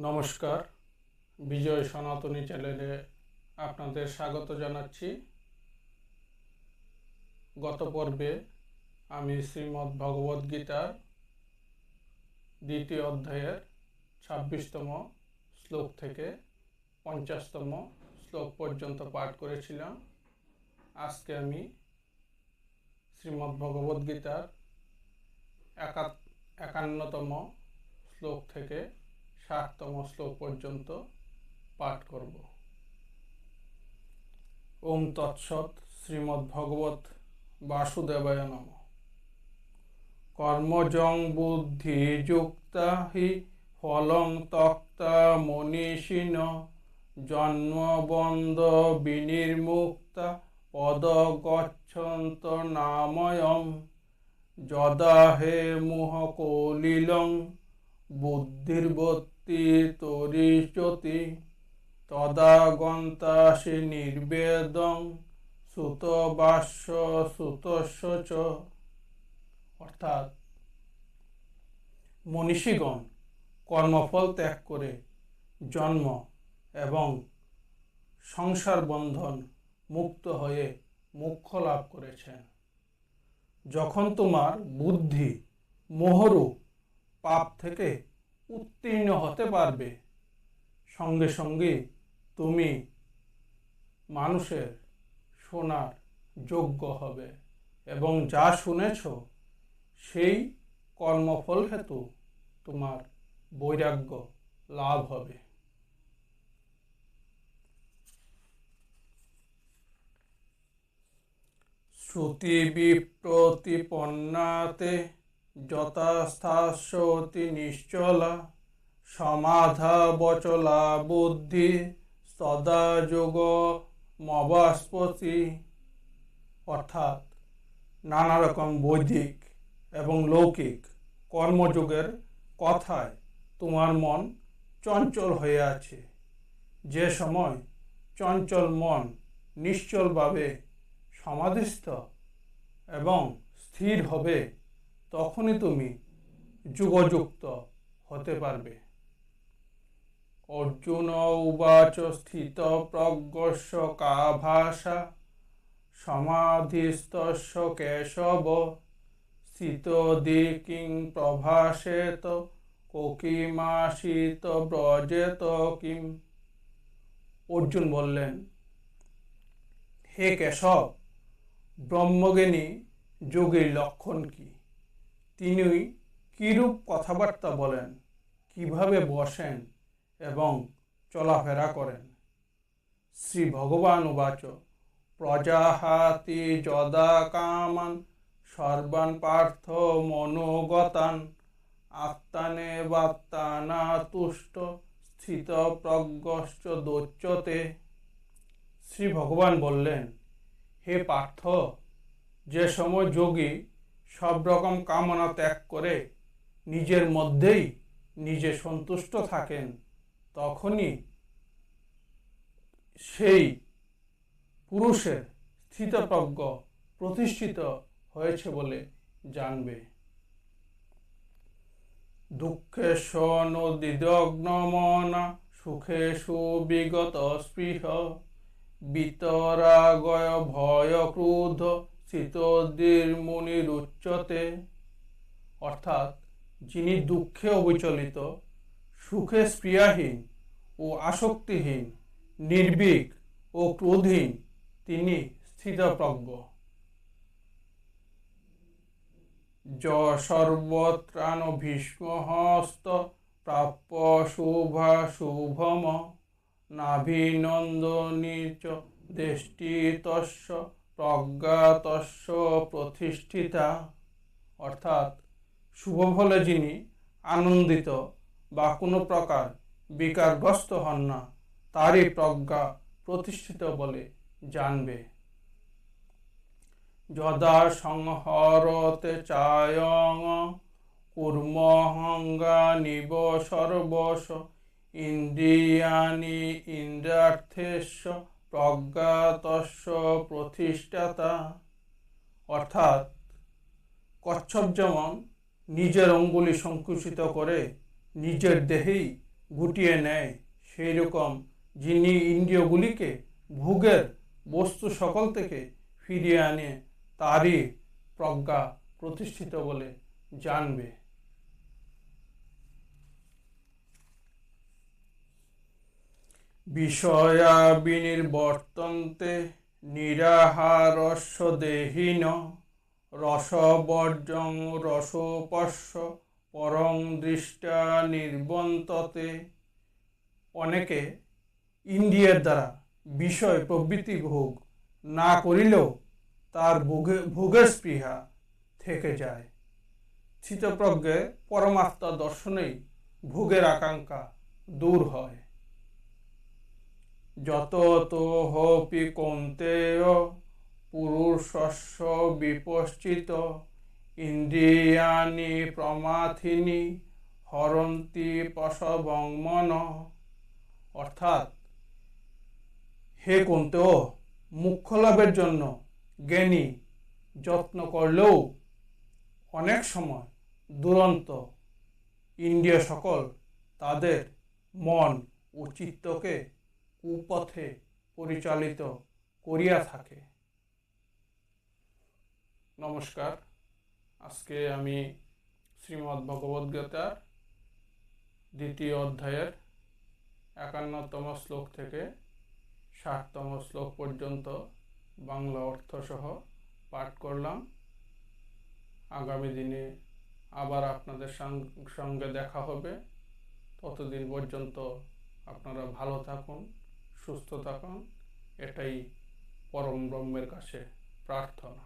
নমস্কার, বিজয় সনাতনী চ্যানেলে আপনাদের স্বাগত জানাচ্ছি। গত পর্বে আমি শ্রীমদ্ ভগবদ গীতার দ্বিতীয় অধ্যায়ের ২৬তম শ্লোক থেকে ৫০তম শ্লোক পর্যন্ত পাঠ করেছিলাম। আজকে আমি শ্রীমদ্ ভগবদ গীতার ৫১তম শ্লোক থেকে ৬০তম শ্লোক পর্যন্ত পাঠ করব। ওম তৎসৎ। শ্রীমদ্ ভগবত বাসুদেবায় নমঃ। কর্মজং বুদ্ধিযুক্তা হি ফলং ত্যক্তা মনীষিণ জন্মবন্ধ বিনির্মুক্তা পদ গচ্ছন্ত নাময়ম যদা হে মুহ কলিলং বুদ্ধির্বত্তি তরিষ্যতি তদা গন্তাসি নির্বেদং সুতবাস্য সুতস্য চ। অর্থাৎ মনীষীগণ কর্মফল ত্যাগ করে জন্ম এবং সংসার বন্ধন মুক্ত হয়ে মোক্ষ লাভ করেছেন। যখন তোমার বুদ্ধি মোহরূপ পাপ থেকে উত্তীর্ণ হতে পারবে, সঙ্গে সঙ্গে তুমি মানুষের শোনার যোগ্য হবে এবং যা শুনেছ সেই কর্মফল হেতু তোমার বৈরাগ্য লাভ হবে। শ্রুতি বিপ্রতিপন্নাতে যথাস্থাস্যতি নিশ্চলা সমাধা বচলা বুদ্ধি সদা যোগ মবাস্পতি। অর্থাৎ নানা রকম বৈদিক এবং লৌকিক কর্মযোগের কথায় তোমার মন চঞ্চল হয়ে আছে। যে সময় চঞ্চল মন নিশ্চলভাবে সমাধিস্থ এবং স্থির হবে, তখনই তুমি যুগযুক্ত হতে পারবে। অর্জুন উবাচ স্থিত প্রজ্ঞস্য কা ভাষা সমাধিস্থস্য কেশব স্থিতোদি কিং প্রভাসেত কোকিমাসিত ব্রজেত কিম। অর্জুন বললেন, হে কেশব, ব্রহ্মজ্ঞানী যোগীর লক্ষণ কি? তিনি কিরূপ কথাবার্তা বলেন, কিভাবে বসেন এবং চলাফেরা করেন? শ্রী ভগবান উবাচ প্রজাহাতি যদা কামান সর্বান পার্থ মনোগতান আত্মানেবাত্মানা তুষ্ট স্থিত প্রজ্ঞশ্চ দোচ্যতে। শ্রী ভগবান বললেন, হে পার্থ, যে সময় যোগী সব রকম কামনা ত্যাগ করে নিজের মধ্যেই নিজে সন্তুষ্ট থাকেন, তখনই সেই পুরুষের স্থিতপ্রজ্ঞ প্রতিষ্ঠিত হয়েছে বলে জানবে। দুঃখে সনদিদগ্নমনা সুখে সুবিগত স্পৃহ বিতরাগয় ভয় ক্রুদ্ধ স্থিতোদ্ধির মুনিরুচ্যতে। অর্থাৎ যিনি দুঃখে অবিচলিত, সুখে স্পৃহাহীন ও আসক্তিহীন, নির্ভীক ও ক্রোধহীন, তিনি স্থিতপ্রজ্ঞ। সর্বত্রাণ ভীষ্মহস্ত প্রাপ্য শুভা শুভম নাভিনন্দনীচ দেষ্টিতস্য প্রজ্ঞাতস্য প্রতিষ্ঠিতা। অর্থাৎ শুভফলে যিনি আনন্দিত বা কোনো প্রকার বিকারগ্রস্ত হন না, তারই প্রজ্ঞা প্রতিষ্ঠিত বলে জানবে। যদা সংহরতে চায়ং কুর্মহঙ্গানিব সর্বশ ইন্দ্রিয়াণি ইন্দ্রার্থেস্য প্রজ্ঞাতস্য প্রতিষ্ঠাতা। অর্থাৎ কচ্ছপ যেমন নিজের অঙ্গুলি সংকুচিত করে নিজের দেহেই গুটিয়ে নেয়, সেই রকম যিনি ইন্দ্রিয়গুলিকে ভোগের বস্তু সকল থেকে ফিরিয়ে আনে তারই প্রজ্ঞা প্রতিষ্ঠিত বলে জানবে। বিষয়া বিনির্বর্তন্তে নিরাহারস্য দেহিন রসবর্জং রসোপস্য পরং দৃষ্টা নির্বন্ততে। অনেকে ইন্দ্রিয়ের দ্বারা বিষয় প্রবৃত্তি ভোগ না করিলেও তার ভোগের স্পৃহা থেকে যায়। স্থিতপ্রজ্ঞে পরমাত্মা দর্শনেই ভোগের আকাঙ্ক্ষা দূর হয়। যত তো হপি কৌন্তেয় পুরুষস্য বিপশ্চিত ইন্দ্রিয়াণি প্রমাথিনী হরন্তি পশবং মন। অর্থাৎ, হে কৌন্তেয়, মুখ্য লাভের জন্য জ্ঞানী যত্ন করলেও অনেক সময় দুরন্ত ইন্দ্রিয় সকল তাদের মন ও চিত্তকে কুপথে পরিচালিত করিয়া থাকে। নমস্কার, আজকে আমি শ্রীমদ্ ভগবদ্গীতার 2য় অধ্যায়ের 51তম শ্লোক থেকে 60তম শ্লোক পর্যন্ত বাংলা অর্থ সহ পাঠ করলাম। আগামী দিনে আবার আপনাদের সঙ্গে দেখা হবে। ততদিন পর্যন্ত আপনারা ভালো থাকুন, সুস্থ থাকুন, এটাই পরম ব্রহ্মের কাছে প্রার্থনা।